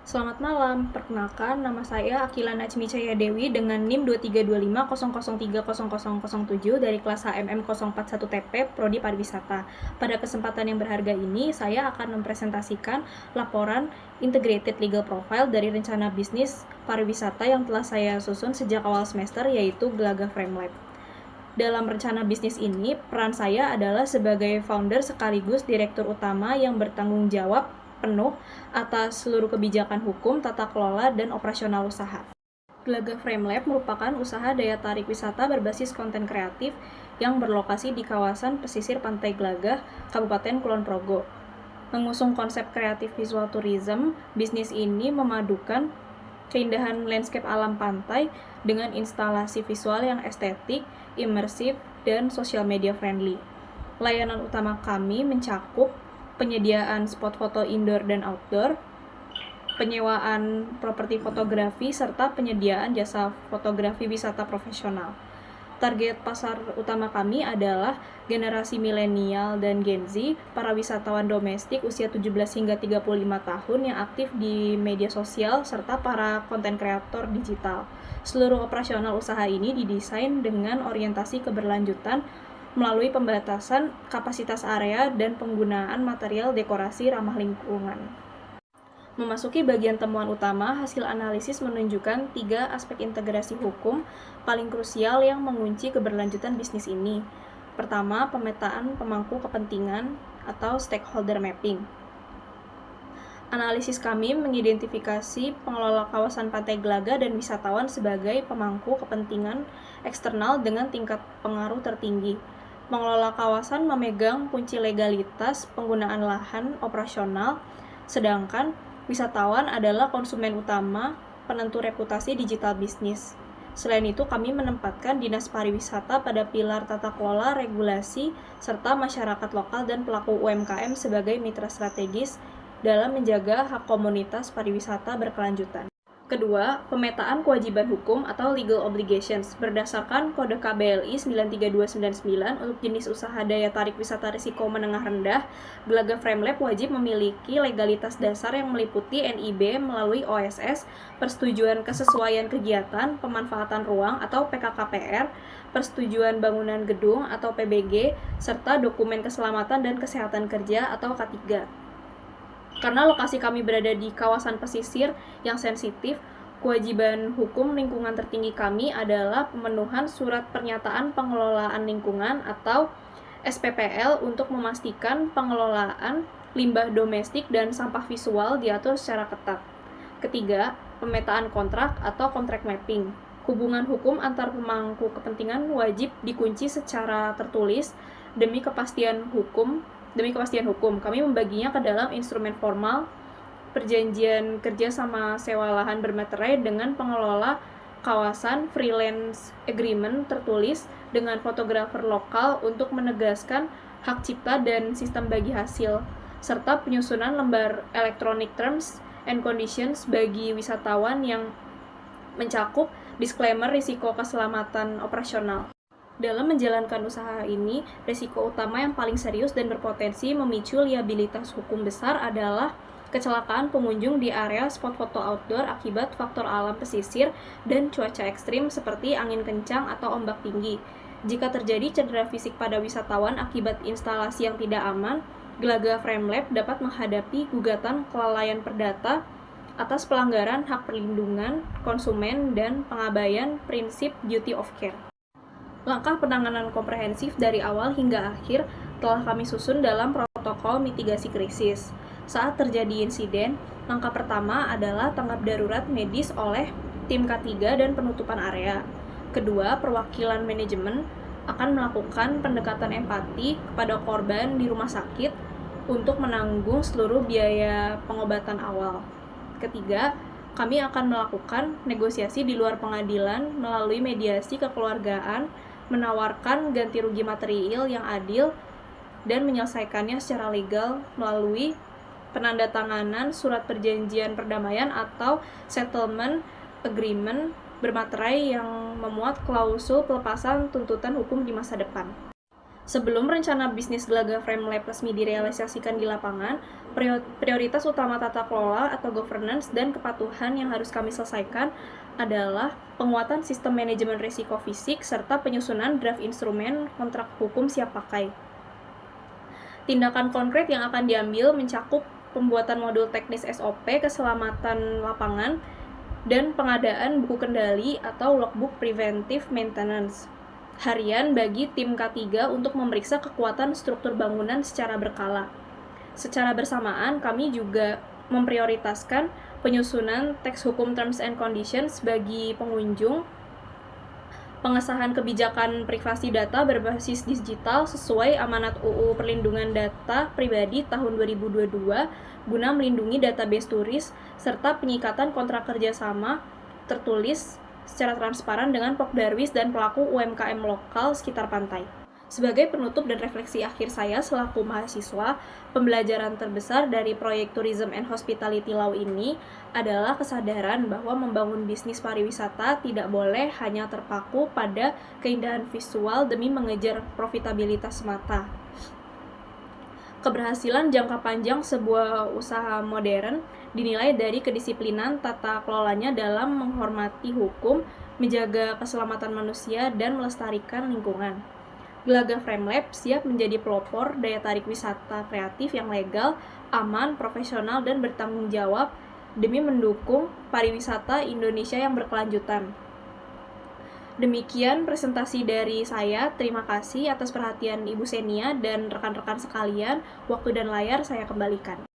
Selamat malam, perkenalkan nama saya Akila Najmi Cahya Dewi dengan NIM 2325003007 dari kelas HMM 041TP Prodi Pariwisata. Pada kesempatan yang berharga ini, saya akan mempresentasikan laporan Integrated Legal Profile dari rencana bisnis pariwisata yang telah saya susun sejak awal semester, yaitu Gelaga Frame Lab. Dalam rencana bisnis ini, peran saya adalah sebagai founder sekaligus direktur utama yang bertanggung jawab penuh atas seluruh kebijakan hukum, tata kelola, dan operasional usaha. Gelaga Frame Lab merupakan usaha daya tarik wisata berbasis konten kreatif yang berlokasi di kawasan pesisir Pantai Glagah, Kabupaten Kulon Progo. Mengusung konsep kreatif visual tourism, bisnis ini memadukan keindahan landscape alam pantai dengan instalasi visual yang estetik, imersif, dan social media friendly. Layanan utama kami mencakup penyediaan spot foto indoor dan outdoor, penyewaan properti fotografi, serta penyediaan jasa fotografi wisata profesional. Target pasar utama kami adalah generasi milenial dan Gen Z, para wisatawan domestik usia 17 hingga 35 tahun yang aktif di media sosial, serta para konten kreator digital. Seluruh operasional usaha ini didesain dengan orientasi keberlanjutan melalui pembatasan kapasitas area dan penggunaan material dekorasi ramah lingkungan. Memasuki bagian temuan utama, hasil analisis menunjukkan 3 aspek integrasi hukum paling krusial yang mengunci keberlanjutan bisnis ini. Pertama, pemetaan pemangku kepentingan atau stakeholder mapping. Analisis kami mengidentifikasi pengelola kawasan Pantai Glagah dan wisatawan sebagai pemangku kepentingan eksternal dengan tingkat pengaruh tertinggi. Pengelola kawasan memegang kunci legalitas penggunaan lahan operasional, sedangkan wisatawan adalah konsumen utama penentu reputasi digital bisnis. Selain itu, kami menempatkan Dinas Pariwisata pada pilar tata kelola, regulasi, serta masyarakat lokal dan pelaku UMKM sebagai mitra strategis dalam menjaga hak komunitas pariwisata berkelanjutan. Kedua, pemetaan kewajiban hukum atau legal obligations. Berdasarkan Kode KBLI 93299 untuk jenis usaha daya tarik wisata risiko menengah rendah, Gelaga Frame Lab wajib memiliki legalitas dasar yang meliputi NIB melalui OSS, persetujuan kesesuaian kegiatan, pemanfaatan ruang atau PKKPR, persetujuan bangunan gedung atau PBG, serta dokumen keselamatan dan kesehatan kerja atau K3. Karena lokasi kami berada di kawasan pesisir yang sensitif, kewajiban hukum lingkungan tertinggi kami adalah pemenuhan surat pernyataan pengelolaan lingkungan atau SPPL untuk memastikan pengelolaan limbah domestik dan sampah visual diatur secara ketat. Ketiga, pemetaan kontrak atau contract mapping. Hubungan hukum antar pemangku kepentingan wajib dikunci secara tertulis demi kepastian hukum, kami membaginya ke dalam instrumen formal, perjanjian kerja sama sewa lahan bermeterai dengan pengelola kawasan, freelance agreement tertulis dengan fotografer lokal untuk menegaskan hak cipta dan sistem bagi hasil, serta penyusunan lembar electronic terms and conditions bagi wisatawan yang mencakup disclaimer risiko keselamatan operasional. Dalam menjalankan usaha ini, risiko utama yang paling serius dan berpotensi memicu liabilitas hukum besar adalah kecelakaan pengunjung di area spot foto outdoor akibat faktor alam pesisir dan cuaca ekstrim seperti angin kencang atau ombak tinggi. Jika terjadi cedera fisik pada wisatawan akibat instalasi yang tidak aman, Gelaga Frame Lab dapat menghadapi gugatan kelalaian perdata atas pelanggaran hak perlindungan konsumen dan pengabaian prinsip duty of care. Langkah penanganan komprehensif dari awal hingga akhir telah kami susun dalam protokol mitigasi krisis. Saat terjadi insiden, langkah pertama adalah tanggap darurat medis oleh tim K3 dan penutupan area. Kedua, perwakilan manajemen akan melakukan pendekatan empati kepada korban di rumah sakit untuk menanggung seluruh biaya pengobatan awal. Ketiga, kami akan melakukan negosiasi di luar pengadilan melalui mediasi kekeluargaan, menawarkan ganti rugi material yang adil, dan menyelesaikannya secara legal melalui penandatanganan surat perjanjian perdamaian atau settlement agreement bermaterai yang memuat klausul pelepasan tuntutan hukum di masa depan. Sebelum rencana bisnis Gelaga Frame Lab resmi direalisasikan di lapangan, prioritas utama tata kelola atau governance dan kepatuhan yang harus kami selesaikan adalah penguatan sistem manajemen risiko fisik serta penyusunan draft instrumen kontrak hukum siap pakai. Tindakan konkret yang akan diambil mencakup pembuatan modul teknis SOP keselamatan lapangan dan pengadaan buku kendali atau logbook preventive maintenance harian bagi tim K3 untuk memeriksa kekuatan struktur bangunan secara berkala. Secara bersamaan, kami juga memprioritaskan penyusunan teks hukum terms and conditions bagi pengunjung, pengesahan kebijakan privasi data berbasis digital sesuai amanat UU Perlindungan Data Pribadi tahun 2022 guna melindungi database turis, serta penyikatan kontrak kerjasama tertulis secara transparan dengan Pokdarwis dan pelaku UMKM lokal sekitar pantai. Sebagai penutup dan refleksi akhir saya selaku mahasiswa, pembelajaran terbesar dari proyek Tourism and Hospitality Law ini adalah kesadaran bahwa membangun bisnis pariwisata tidak boleh hanya terpaku pada keindahan visual demi mengejar profitabilitas semata. Keberhasilan jangka panjang sebuah usaha modern dinilai dari kedisiplinan tata kelolanya dalam menghormati hukum, menjaga keselamatan manusia, dan melestarikan lingkungan. Gelaga Frame Lab siap menjadi pelopor daya tarik wisata kreatif yang legal, aman, profesional, dan bertanggung jawab demi mendukung pariwisata Indonesia yang berkelanjutan. Demikian presentasi dari saya. Terima kasih atas perhatian Ibu Senia dan rekan-rekan sekalian. Waktu dan layar saya kembalikan.